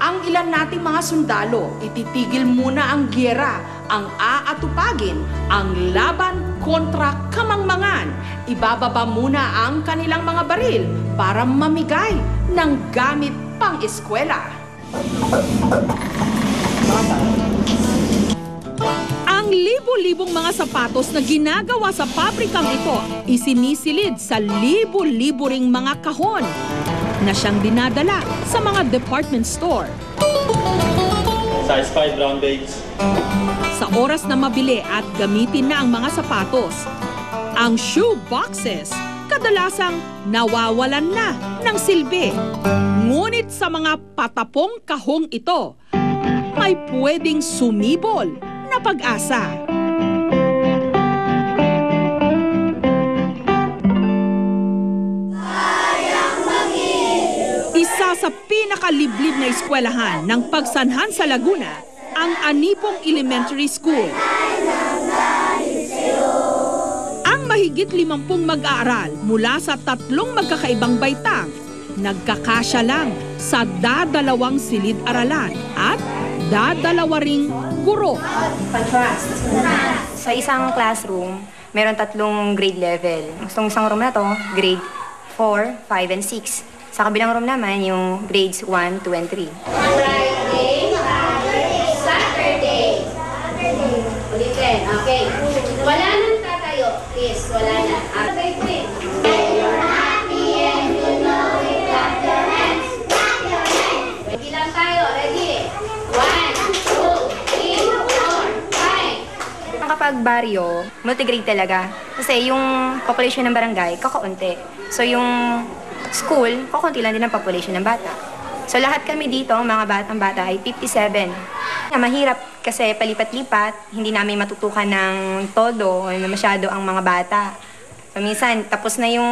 Ang ilan nating mga sundalo, ititigil muna ang giyera, ang aatupagin, ang laban kontra kamangmangan. Ibababa muna ang kanilang mga baril para mamigay ng gamit pang-eskwela. Ang libo-libong mga sapatos na ginagawa sa pabrikang ito, isinisilid sa libo-libo ring mga kahon na siyang dinadala sa mga department store. Size 5 brown bags. Sa oras na mabili at gamitin na ang mga sapatos, ang shoe boxes kadalasang nawawalan na ng silbi. Ngunit sa mga patapong kahong ito, may pwedeng sumibol na pag-asa. Isa sa pinakaliblib na eskwelahan ng pagsanhan sa Laguna, ang Anipong Elementary School. Ang mahigit 50 mag-aaral mula sa 3 magkakaibang baitang, nagkakasya lang sa dadalawang silid-aralan at dadalawa ring guro. Contrast. Sa isang classroom, meron 3 grade level. Itong isang room na to, grade 4, 5, and 6. Sa kabilang room naman, yung grades 1, 2, and 3. Friday, Saturday. Ulitin, okay. Wala nang tatayo, please. Wala na. Okay, please. You're happy and you know it. Clap your hands. Clap your hands. Bilang tayo. Ready? 1, 2, 3, 4, 5. Kapag baryo, multigrade talaga. Kasi yung population ng barangay, kakaunti. So yung school, kakunti lang din ang population ng bata. So lahat kami dito, mga batang bata, ay 57. Mahirap kasi palipat-lipat, hindi namin matutukan ng todo o masyado ang mga bata. So minsan, tapos na yung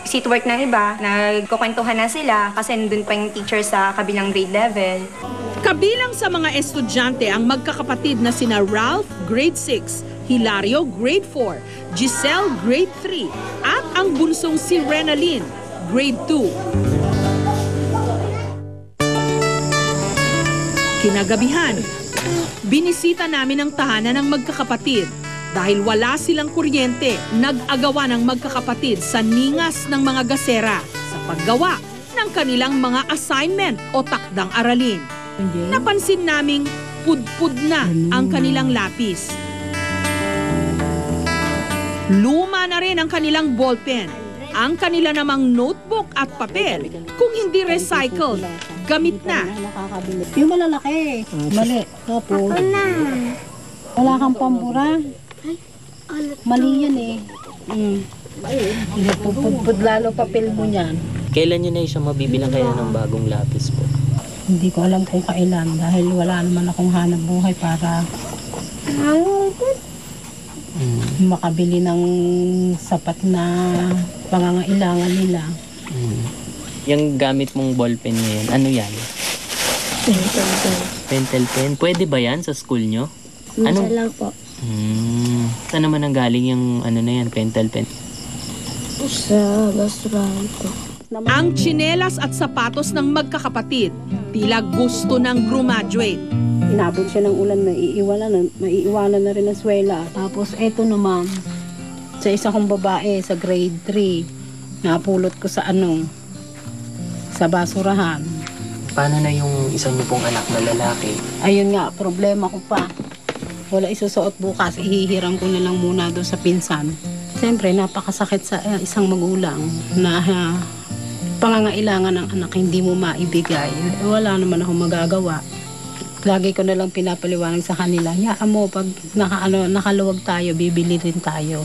seat work ng iba, nagkukwentuhan na sila kasi nandun pa yung teacher sa kabilang grade level. Kabilang sa mga estudyante ang magkakapatid na sina Ralph, grade 6, Hilario, grade 4, Giselle, grade 3, at ang bunsong si Renalyn, grade 2. Kinagabihan, binisita namin ang tahanan ng magkakapatid. Dahil wala silang kuryente, nag-agawa ng magkakapatid sa ningas ng mga gasera sa paggawa ng kanilang mga assignment o takdang aralin. Napansin naming pudpud na ang kanilang lapis. Luma na rin ang kanilang ballpen. Ang kanila namang notebook at papel, kung hindi recycled, gamit na. Yung malalaki. Mali. Tapos, wala kang pambura. Mali yan eh. Pudpud lalo papel mo niyan. Kailan nyo na siya mabibilang kaya ng bagong lapis po? Hindi ko alam kung kailan dahil wala naman akong hanap buhay para makabili ng sapat na pangangailangan nila. Yung gamit mong ballpen ngayon, ano yan? Pentel pen. Pwede ba yan sa school nyo? Ano? Lang po. Saan naman ang galing yung ano na yan, pentel pen? Sa basurahan po. Ang tsinelas at sapatos ng magkakapatid, tila gusto ng graduate. Inabot siya ng ulan, maiiwanan na rin ang swela. Tapos eto naman, sa isa kong babae sa grade 3, napulot ko sa sa basurahan. Paano na yung isa niyo pong anak na lalaki? Ayun nga, problema ko pa. Wala isusuot bukas, ihihiram ko na lang muna doon sa pinsan. Siyempre, napakasakit sa isang magulang na pangangailangan ng anak hindi mo maibigay. Wala naman ako magagawa. Lagi ko na lang pinapaliwanag sa kanila, yaan mo, pag nakaluwag tayo, bibili rin tayo.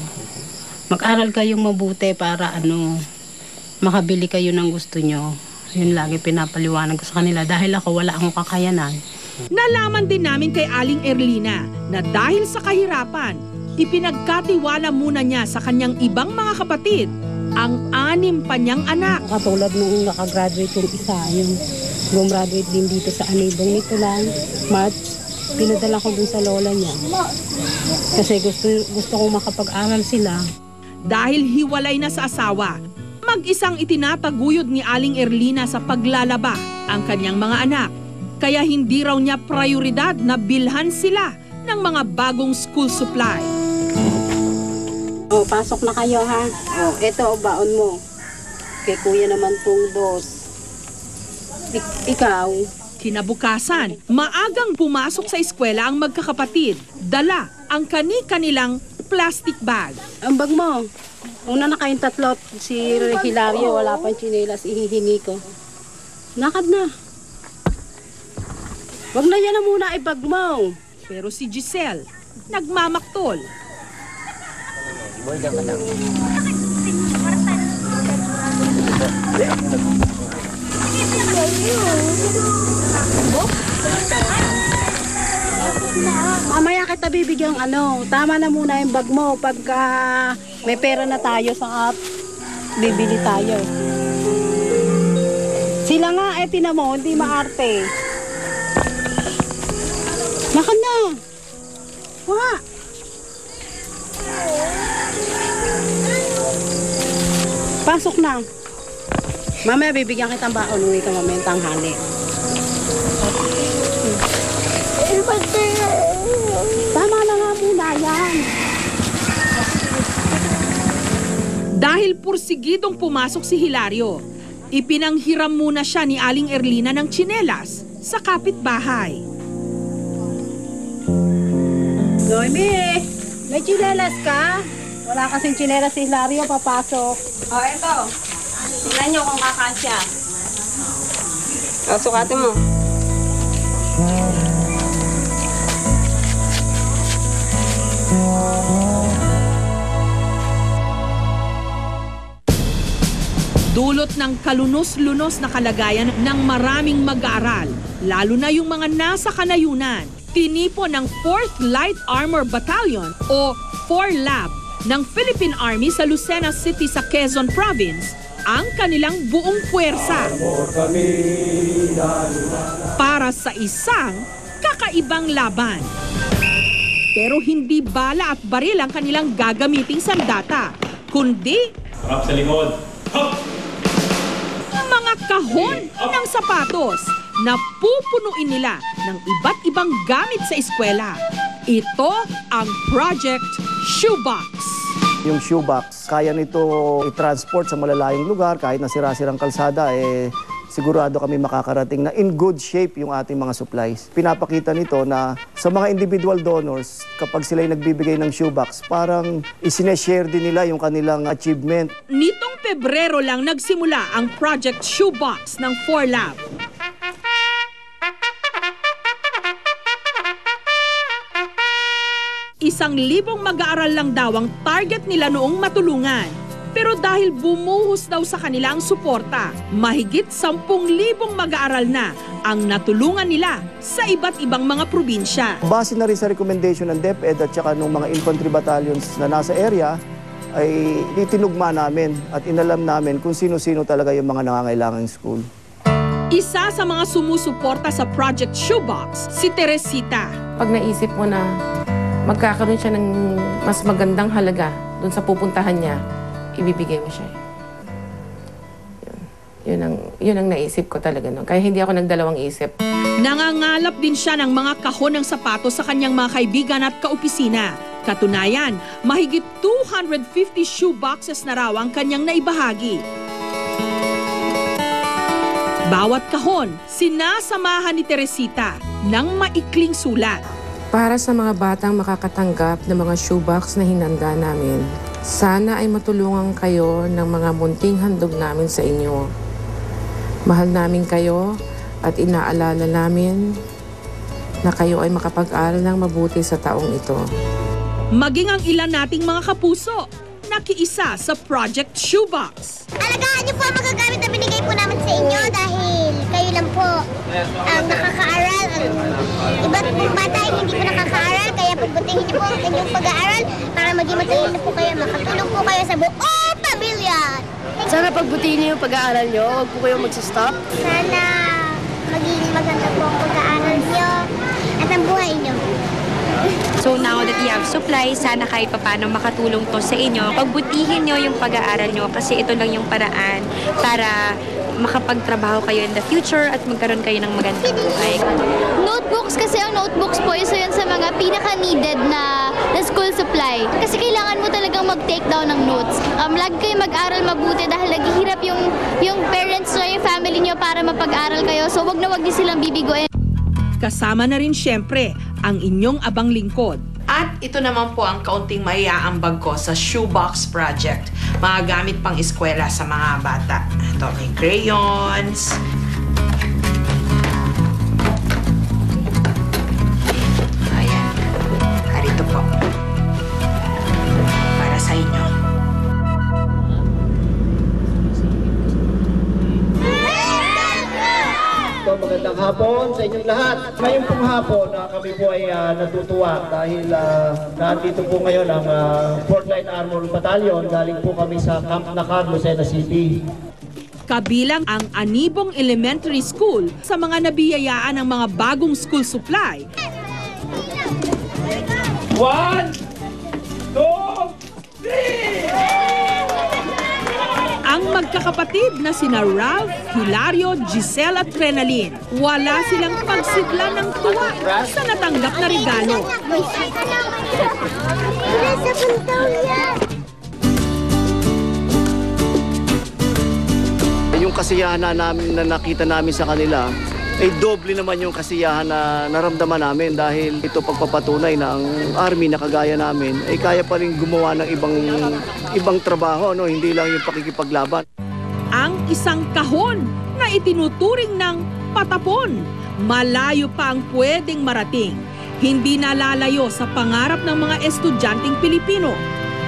Mag-aral kayong mabuti para makabili kayo ng gusto nyo. Yun lagi pinapaliwanag ko sa kanila dahil ako wala akong kakayanan. Nalaman din namin kay Aling Erlina na dahil sa kahirapan, ipinagkatiwala muna niya sa kanyang ibang mga kapatid ang 6 pa niyang anak. Katulad nung nakagraduate yung isa, yung gumraduate din dito sa Anibong nito lang, March, pinadala ko dun sa lola niya. Kasi gusto kong makapag-aral sila. Dahil hiwalay na sa asawa, mag-isang itinataguyod ni Aling Erlina sa paglalaba ang kanyang mga anak. Kaya hindi raw niya prioridad na bilhan sila ng mga bagong school supply. O, pasok na kayo ha. O, eto o baon mo. Kay kuya naman pong dos. Ikaw, Kinabukasan, maagang pumasok sa eskwela ang magkakapatid. Dala ang kani-kanilang plastic bag. ang bag mo. Una na kayong tatlo, si Hilario, wala pang tsinelas, ihihingi ko. Lakad na. Wag na yan na muna ibag mo. Pero si Giselle, nagmamaktol. Mamaya kita bibigyang tama na muna yung bag mo pagka may pera na tayo sa bibili tayo. Sila nga, tinan mo, hindi maarte. Lakad na. Wa. Pasok na. Mamaya bibigyan kitang baon, uwi ka mamaya ng tanghali. Tama na nga muna yan. Dahil pursigidong pumasok si Hilario, ipinanghiram muna siya ni Aling Erlina ng tsinelas sa kapitbahay. Noemi, may tsinelas ka? Wala kasing tsinelas si Hilario, papasok. O, eto. Tingnan nyo kung kakasya. O, sukatin mo. Dulot ng kalunos-lunos na kalagayan ng maraming mag-aaral, lalo na yung mga nasa kanayunan. Tinipon ng 4th Light Armor Battalion o 4LAB ng Philippine Army sa Lucena City sa Quezon Province ang kanilang buong puwersa para sa isang kakaibang laban. Pero hindi bala at baril ang kanilang gagamiting sandata, kundi Harap sa likod. Hop! mga kahon ng sapatos na pupunuin nila ng iba't ibang gamit sa eskwela. Ito ang Project Shoebox. Yung shoebox, kaya nito i-transport sa malalayong lugar kahit na sira-sirang kalsada, sigurado kami makakarating na in good shape yung ating mga supplies. Pinapakita nito na sa mga individual donors, kapag sila'y nagbibigay ng shoebox, parang isineshare din nila yung kanilang achievement. Nitong Pebrero lang nagsimula ang Project Shoebox ng 4LAB. Isang libong mag-aaral lang daw ang target nila noong matulungan. Pero dahil bumuhos daw sa kanila ang suporta, mahigit 10,000 mag-aaral na ang natulungan nila sa iba't ibang mga probinsya. Base na rin sa recommendation ng DepEd at saka ng mga infantry battalions na nasa area, ay itinugma namin at inalam namin kung sino-sino talaga yung mga nangangailangang school. Isa sa mga sumusuporta sa Project Shoebox, si Teresita. Pag naisip mo na magkakaroon siya ng mas magandang halaga doon sa pupuntahan niya, ibibigay mo siya. Yun ang naisip ko talaga noon. Kaya hindi ako nagdalawang isip. Nangangalap din siya ng mga kahon ng sapatos sa kanyang mga kaibigan at kaopisina. Katunayan, mahigit 250 shoeboxes na raw ang kanyang naibahagi. Bawat kahon, sinasamahan ni Teresita ng maikling sulat. Para sa mga batang makakatanggap ng mga shoebox na hinanda namin, sana ay matulungan kayo ng mga munting handog namin sa inyo. Mahal namin kayo at inaalala namin na kayo ay makapag-aral ng mabuti sa taong ito. Maging ang ilan nating mga kapuso, nakiisa sa Project Shoebox. Alagaan niyo po ang magagamit na binigay po namin sa inyo dahil kayo lang po ang nakakaaral. Iba't pong bata ay hindi po nakakaaral, kaya pagbutihin niyo po ang inyong pag-aaral para maging matalino po kayo, makatulong po kayo sa buong pamilya. Sana pagbutihin niyo yung pag-aaral niyo, huwag po kayong magsistop. Sana magiging maganda po ang pag-aaral niyo at ang buhay niyo. So now that you have supplies, sana kahit paano makatulong to sa inyo. Pagbutihin nyo yung pag-aaral nyo kasi ito lang yung paraan para makapagtrabaho kayo in the future at magkaroon kayo ng magandang buhay. Notebooks kasi ang notebooks po, isa yun sa mga pinaka-needed na school supply. Kasi kailangan mo talagang mag-take down ng notes. Lagi kayo mag-aral mabuti dahil naghihirap yung parents nyo, yung family nyo para mapag-aral kayo. So wag na wag niyo silang bibigoin. Kasama na rin siyempre ang inyong abang lingkod. At ito naman po ang kaunting maiaambag ko sa shoebox project. Mga gamit pang eskwela sa mga bata. Ito, may crayons. Ayan. Harito po. Para sa inyo. Magandang hapon sa inyong lahat. Ngayon pong hapon kami po ay natutuwa dahil nandito po ngayon ang 4th Light Armor Battalion. Galing po kami sa Camp Nacar, Lucena City. Kabilang ang Anibong Elementary School sa mga nabiyayaan ng mga bagong school supply. 1, 2, 3! Ang magkakapatid na sina Ralph, Hilario, Giselle at Renalyn. Wala silang pagsigla ng tuwa sa natanggap na regalo. Yung kasiyahan na nakita namin sa kanila, ay doble naman yung kasiyahan na naramdaman namin dahil ito pagpapatunay na ang army na kagaya namin ay kaya pa rin gumawa ng ibang trabaho, no? Hindi lang yung pakikipaglaban. Ang isang kahon na itinuturing ng patapon. Malayo pa ang pwedeng marating. Hindi nalalayo sa pangarap ng mga estudyanteng Pilipino.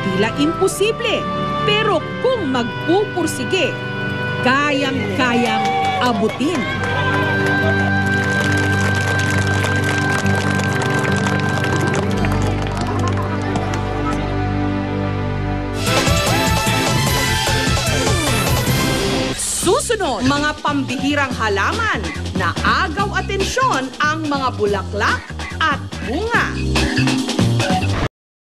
Tila imposible, pero kung magpupursige, kayang-kayang abutin. Susunod, mga pambihirang halaman na agaw atensyon ang mga bulaklak at bunga.